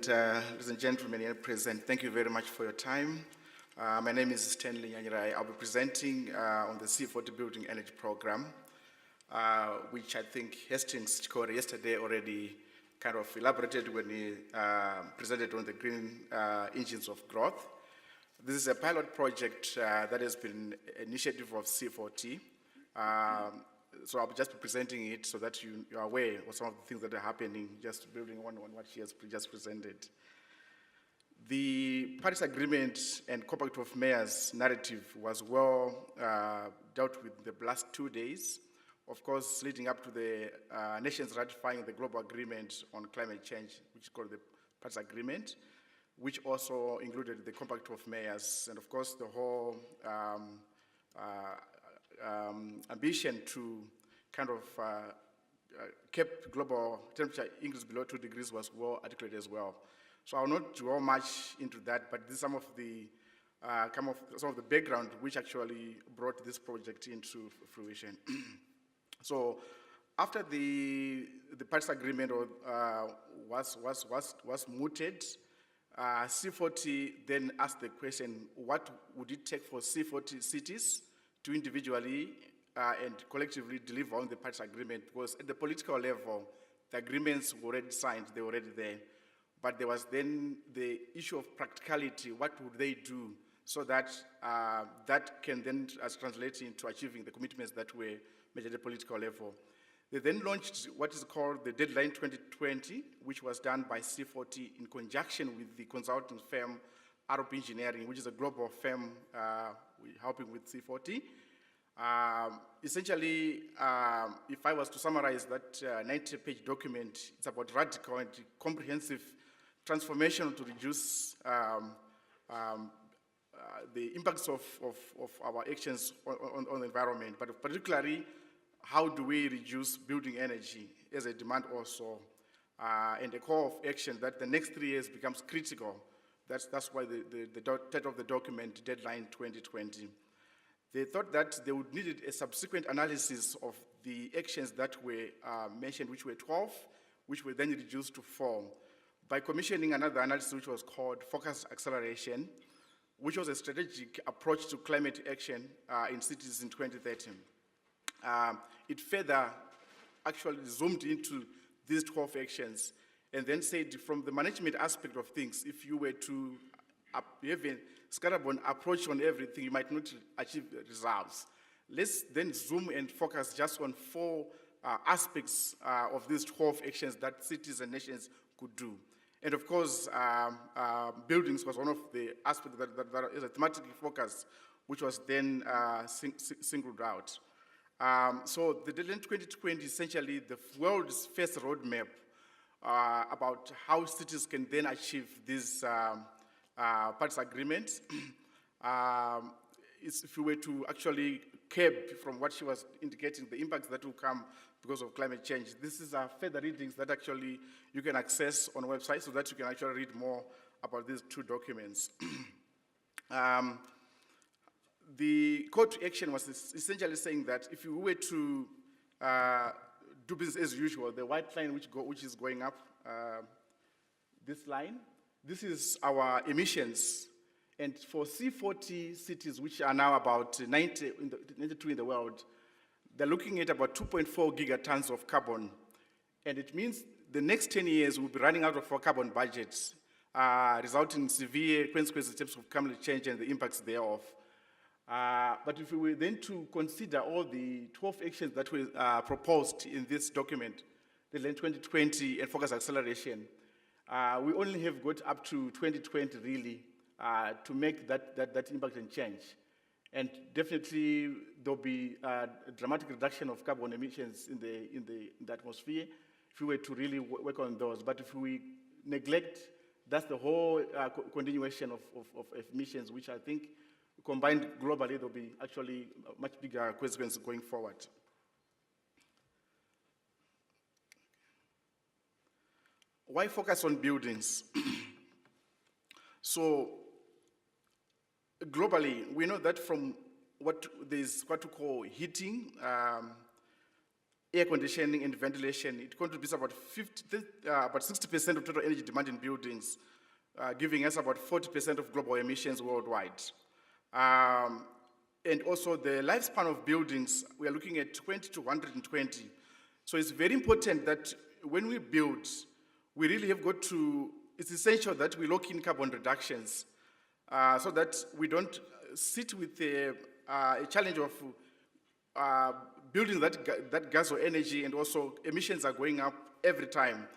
Ladies and gentlemen here present, thank you very much for your time. My name is Stanely Nyanyirai. I'll be presenting on the C40 Building Energy Program, which I think Hastings Chikore yesterday already kind of elaborated when he presented on the green engines of growth. This is a pilot project that has been an initiative of C40. So I'll just be presenting it so that you are aware of some of the things that are happening, just building on what she has just presented. The Paris Agreement and Compact of Mayors narrative was well dealt with the last 2 days, of course, leading up to the nations ratifying the Global Agreement on Climate Change, which is called the Paris Agreement, which also included the Compact of Mayors, and of course the whole ambition to kind of keep global temperature increase below 2 degrees was well articulated as well. So I will not draw much into that, but this is some of the background which actually brought this project into fruition. So after the Paris Agreement was mooted, C40 then asked the question, what would it take for C40 cities to individually and collectively deliver on the Paris Agreement? Because at the political level, the agreements were already signed, they were already there. But there was then the issue of practicality. What would they do so that that can then translate into achieving the commitments that were made at the political level? They then launched what is called the Deadline 2020, which was done by C40 in conjunction with the consulting firm RP Engineering, which is a global firm helping with C40. Essentially, if I was to summarize that 90-page document, it's about radical and comprehensive transformation to reduce the impacts of our actions on the environment, but particularly, how do we reduce building energy as a demand also, and a call of action that the next 3 years becomes critical. That's why the title of the document, Deadline 2020. They thought that they would need a subsequent analysis of the actions that were mentioned, which were 12, which were then reduced to 4, by commissioning another analysis which was called Focused Acceleration, which was a strategic approach to climate action in cities in 2013. It further actually zoomed into these 12 actions and then said, from the management aspect of things, if you were to have a scatterborn approach on everything, you might not achieve results. Let's then zoom and focus just on 4 aspects of these 12 actions that cities and nations could do. And of course, buildings was one of the aspects that is a thematic focus, which was then singled out. So the Deadline 2020 is essentially the world's first roadmap about how cities can then achieve these Paris agreements. If you were to actually curb, from what she was indicating, the impacts that will come because of climate change. This is further readings that actually you can access on the website so that you can actually read more about these 2 documents. The call to action was essentially saying that if you were to do business as usual, the white line which is going up, this line, this is our emissions. And for C40 cities, which are now about 92 in the world, they're looking at about 2.4 gigatons of carbon. And it means the next 10 years we'll be running out of our carbon budgets, resulting in severe consequences in terms of climate change and the impacts thereof. But if we were then to consider all the 12 actions that were proposed in this document, the Deadline 2020 and Focus Acceleration, we only have got up to 2020 really to make that impact and change. And definitely there'll be a dramatic reduction of carbon emissions in the atmosphere if we were to really work on those. But if we neglect, that's the whole continuation of emissions, which I think combined globally, there'll be actually much bigger consequences going forward. Why focus on buildings? So globally, we know that from there's what we call heating, air conditioning and ventilation, it contributes about 60% of total energy demand in buildings, giving us about 40% of global emissions worldwide. And also the lifespan of buildings, we are looking at 20 to 120. So it's very important that when we build, we really have got to, it's essential that we lock in carbon reductions so that we don't sit with a challenge of building that gas or energy, and also emissions are going up every time,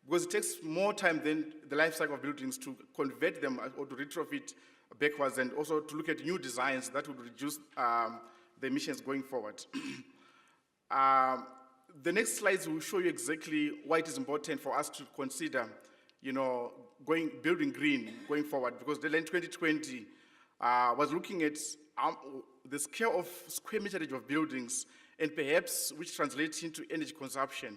because it takes more time than the life cycle of buildings to convert them or to retrofit backwards, and also to look at new designs that would reduce the emissions going forward. The next slides will show you exactly why it is important for us to consider, building green going forward, because the Land 2020 was looking at the scale of square meterage of buildings, and perhaps which translates into energy consumption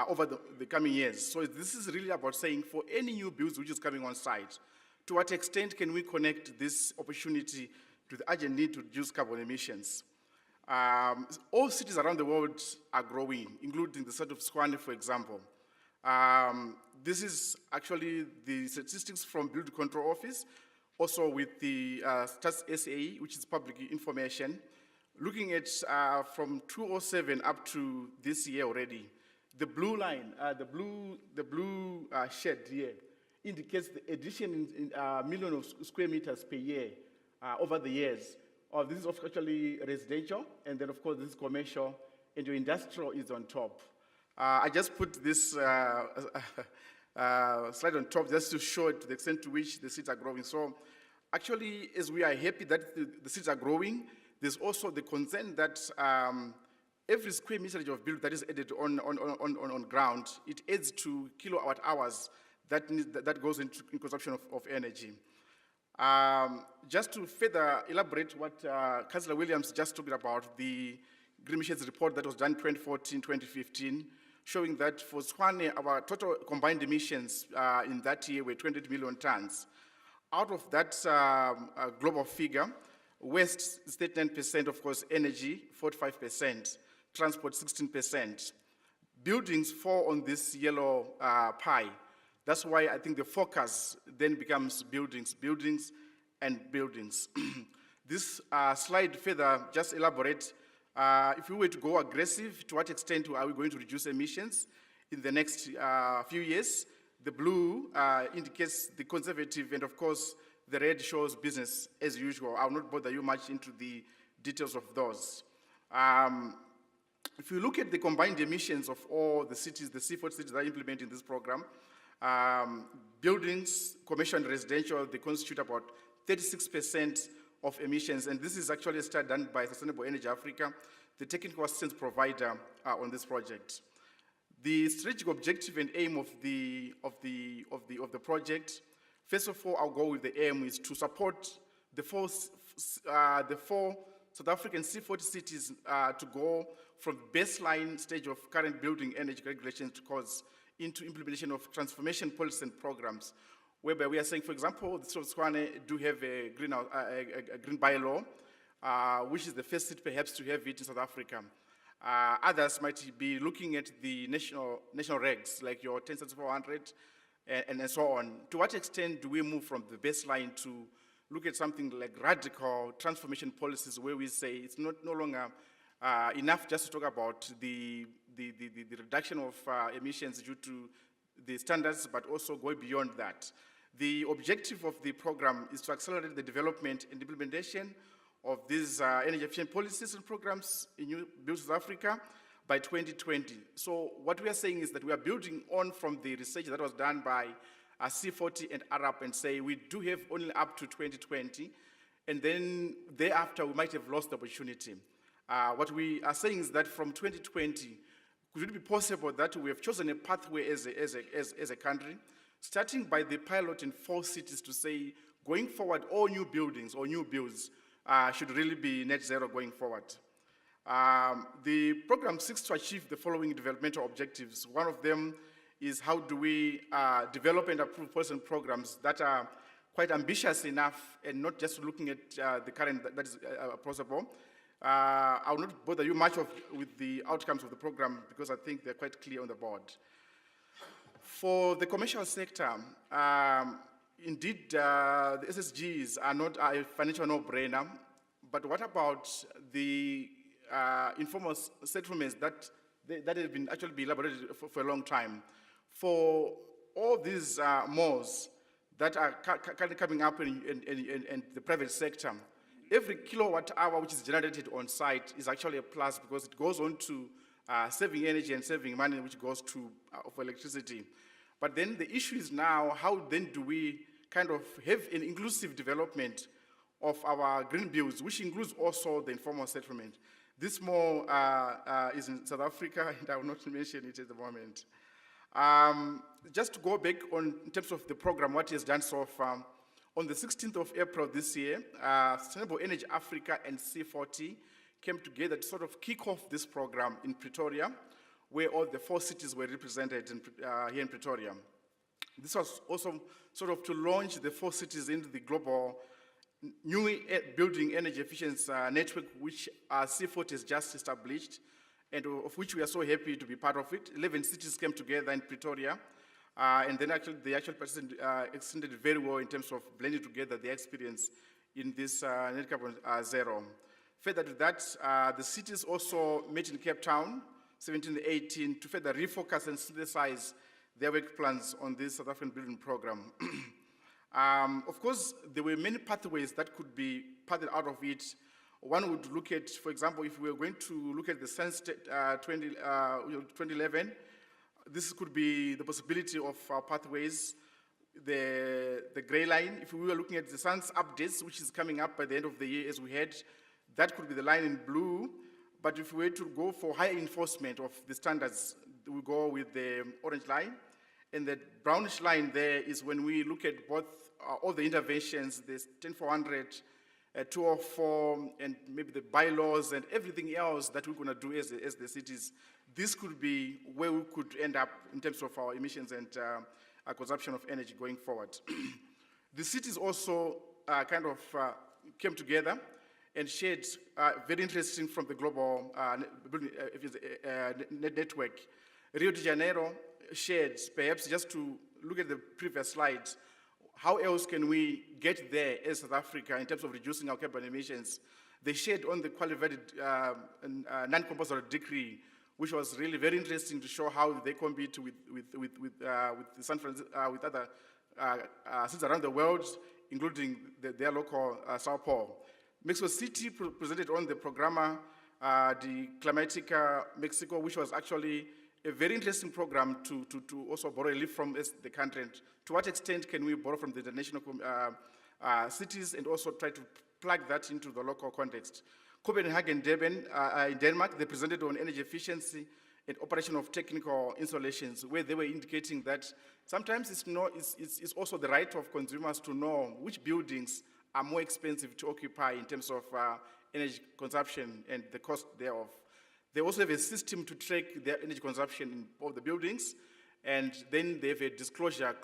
over the coming years. So this is really about saying, for any new builds which is coming on site, to what extent can we connect this opportunity to the urgent need to reduce carbon emissions? All cities around the world are growing, including the city of Tshwane, for example. This is actually the statistics from Building Control Office, also with the C40-SEA, which is public information, looking at from 2007 up to this year already. The blue line, the blue shed here, indicates the addition in million of square meters per year over the years. This is actually residential, and then of course this is commercial, and your industrial is on top. I just put this slide on top just to show it to the extent to which the cities are growing. So actually, as we are happy that the cities are growing, there's also the concern that every square meter of build that is added on ground, it adds to kilowatt hours that goes into consumption of energy. Just to further elaborate what Councillor Williams just talked about, the Green Emissions report that was done 2014-2015, showing that for Tshwane, our total combined emissions in that year were 20 million tons. Out of that global figure, waste is 39%, of course, energy 45%, transport 16%. Buildings fall on this yellow pie. That's why I think the focus then becomes buildings, buildings, and buildings. This slide further just elaborates, if we were to go aggressive, to what extent are we going to reduce emissions in the next few years? The blue indicates the conservative, and of course, the red shows business as usual. I will not bother you much into the details of those. If you look at the combined emissions of all the cities, the C40 cities that are implementing this program, buildings, commercial and residential, they constitute about 36% of emissions, and this is actually a study done by Sustainable Energy Africa, the technical assistance provider on this project. The strategic objective and aim of the project, first of all, I'll go with the aim is to support the four South African C40 cities to go from the baseline stage of current building energy regulations to cause into implementation of transformation policies and programs, whereby we are saying, for example, the city of Tshwane do have a green bylaw, which is the first city perhaps to have it in South Africa. Others might be looking at the national regs, like your 10400 and so on. To what extent do we move from the baseline to look at something like radical transformation policies, where we say it's no longer enough just to talk about the reduction of emissions due to the standards, but also go beyond that. The objective of the program is to accelerate the development and implementation of these energy efficient policies and programs in New Build South Africa by 2020. So what we are saying is that we are building on from the research that was done by C40 and ARAP, and say we do have only up to 2020, and then thereafter we might have lost the opportunity. What we are saying is that from 2020, could it be possible that we have chosen a pathway as a country, starting by the pilot in 4 cities, to say, going forward, all new buildings or new builds should really be net zero going forward. The program seeks to achieve the following developmental objectives. One of them is how do we develop and approve policy and programs that are quite ambitious enough and not just looking at the current that is possible. I will not bother you much with the outcomes of the program because I think they're quite clear on the board. For the commercial sector, indeed, the SSGs are not a financial no-brainer, but what about the informal settlements that have been actually elaborated for a long time? For all these malls that are currently coming up in the private sector, every kilowatt hour which is generated on site is actually a plus because it goes on to saving energy and saving money which goes to for electricity. But then the issue is now, how then do we kind of have an inclusive development of our green builds, which includes also the informal settlement. This mall is in South Africa, and I will not mention it at the moment. Just to go back in terms of the program, what he has done so far, on the 16th of April this year, Sustainable Energy Africa and C40 came together to sort of kick off this program in Pretoria, where all the 4 cities were represented here in Pretoria. This was also sort of to launch the 4 cities into the global new building energy efficiency network, which C40 has just established, and of which we are so happy to be part of it. 11 cities came together in Pretoria, and then they actually extended very well in terms of blending together their experience in this net carbon zero. Further to that, the cities also met in Cape Town, 17 and 18, to further refocus and synthesize their work plans on this South African building program. Of course, there were many pathways that could be parted out of it. One would look at, for example, if we were going to look at the Sense 2011, this could be the possibility of pathways. The gray line, if we were looking at the SANS updates, which is coming up by the end of the year as we had, that could be the line in blue. But if we were to go for higher enforcement of the standards, we go with the orange line. And the brownish line there is when we look at both all the interventions, the 10400, 204, and maybe the bylaws and everything else that we're going to do as the cities. This could be where we could end up in terms of our emissions and our consumption of energy going forward. The cities also kind of came together and shared very interesting from the global network. Rio de Janeiro shared, perhaps just to look at the previous slides, how else can we get there as South Africa in terms of reducing our carbon emissions? They shared on the qualified non-compulsory decree, which was really very interesting to show how they compete with San Francisco, with other cities around the world, including their local Sao Paulo. Mexico City presented on the Programa de Climática Mexico, which was actually a very interesting program to also borrow a leaf from the country. And to what extent can we borrow from the international cities and also try to plug that into the local context? Copenhagen, Durban, in Denmark, they presented on energy efficiency and operation of technical installations, where they were indicating that sometimes it's also the right of consumers to know which buildings are more expensive to occupy in terms of energy consumption and the cost thereof. They also have a system to track their energy consumption in all the buildings, and then they have a disclosure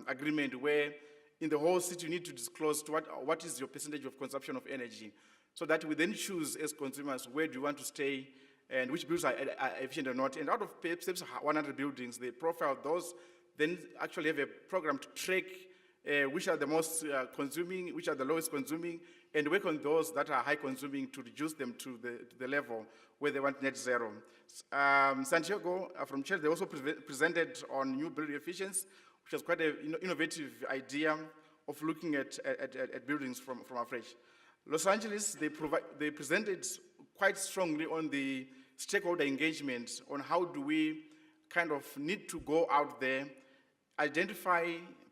agreement where in the whole city you need to disclose to what is your percentage of consumption of energy, so that we then choose as consumers where do you want to stay and which buildings are efficient or not. And out of perhaps 100 buildings, they profile those, then actually have a program to track which are the most consuming, which are the lowest consuming, and work on those that are high consuming to reduce them to the level where they want net zero. Santiago from Chile, they also presented on new building efficiency, which was quite an innovative idea of looking at buildings from afresh. Los Angeles, they presented quite strongly on the stakeholder engagement, on how do we kind of need to go out there, identify,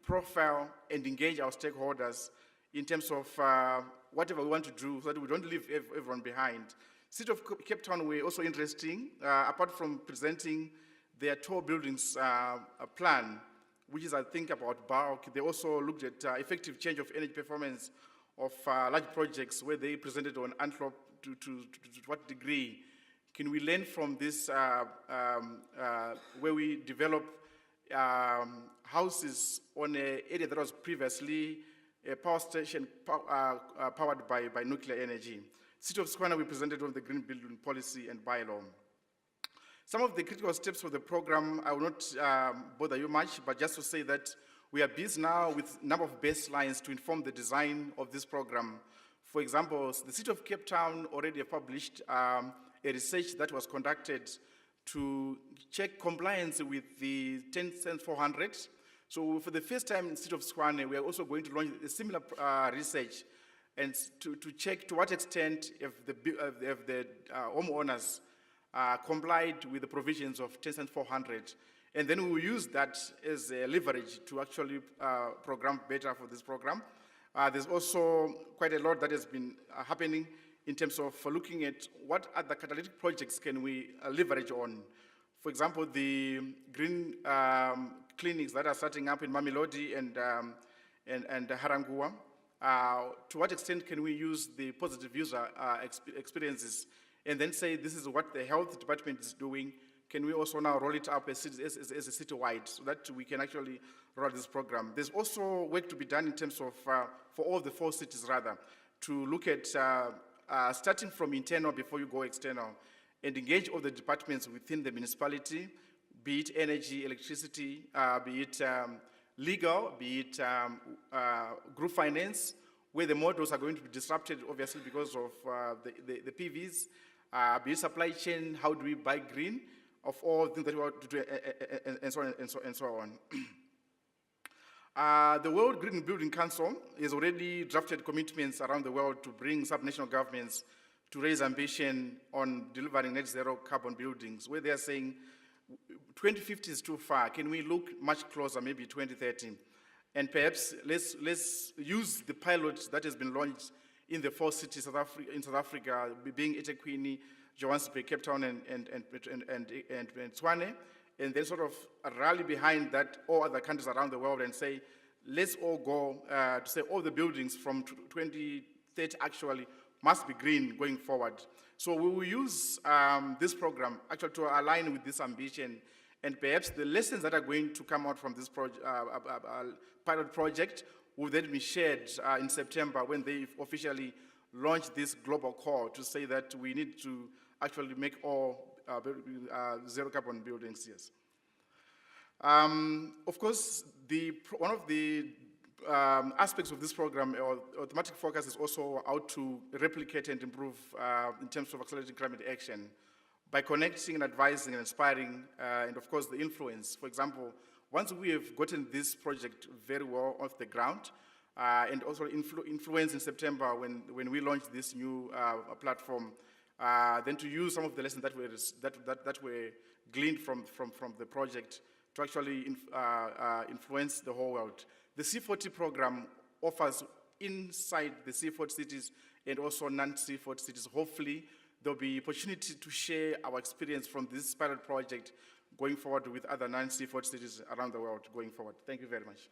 profile, and engage our stakeholders in terms of whatever we want to do so that we don't leave everyone behind. City of Cape Town were also interesting, apart from presenting their tall buildings plan, which is, I think, about bulk. They also looked at effective change of energy performance of large projects, where they presented on Antwerp to what degree can we learn from this, where we develop houses on an area that was previously a power station powered by nuclear energy. City of Tshwane, we presented on the green building policy and bylaw. Some of the critical steps for the program, I will not bother you much, but just to say that we are busy now with a number of baselines to inform the design of this program. For example, the City of Cape Town already published a research that was conducted to check compliance with the 10-400. So for the first time in the City of Tshwane, we are also going to launch a similar research and to check to what extent if the homeowners complied with the provisions of 10-400. And then we will use that as a leverage to actually program better for this program. There's also quite a lot that has been happening in terms of looking at what other catalytic projects can we leverage on. For example, the green clinics that are starting up in Mamelodi and Harangua. To what extent can we use the positive user experiences and then say this is what the health department is doing? Can we also now roll it up as a city-wide so that we can actually roll this program? There's also work to be done in terms of, for all the 4 cities rather, to look at starting from internal before you go external and engage all the departments within the municipality, be it energy, electricity, be it legal, be it group finance, where the models are going to be disrupted, obviously, because of the PVs, be it supply chain, how do we buy green, of all things that we want to do, and so on and so on. The World Green Building Council has already drafted commitments around the world to bring subnational governments to raise ambition on delivering net zero carbon buildings, where they are saying 2050 is too far. Can we look much closer, maybe 2030? And perhaps let's use the pilot that has been launched in the 4 cities in South Africa, being eThekwini, Johannesburg, Cape Town, and Tshwane, and then sort of rally behind that all other countries around the world and say, let's all go to say all the buildings from 2030 actually must be green going forward. So we will use this program actually to align with this ambition, and perhaps the lessons that are going to come out from this pilot project will then be shared in September when they officially launch this global call to say that we need to actually make all zero carbon buildings, yes. Of course, one of the aspects of this program, or thematic focus, is also how to replicate and improve in terms of accelerating climate action by connecting and advising and inspiring, and of course the influence. For example, once we have gotten this project very well off the ground, and also influence in September when we launch this new platform, then to use some of the lessons that were gleaned from the project to actually influence the whole world. The C40 program offers inside the C40 cities and also non-C40 cities. Hopefully, there'll be opportunity to share our experience from this pilot project going forward with other non-C40 cities around the world going forward. Thank you very much.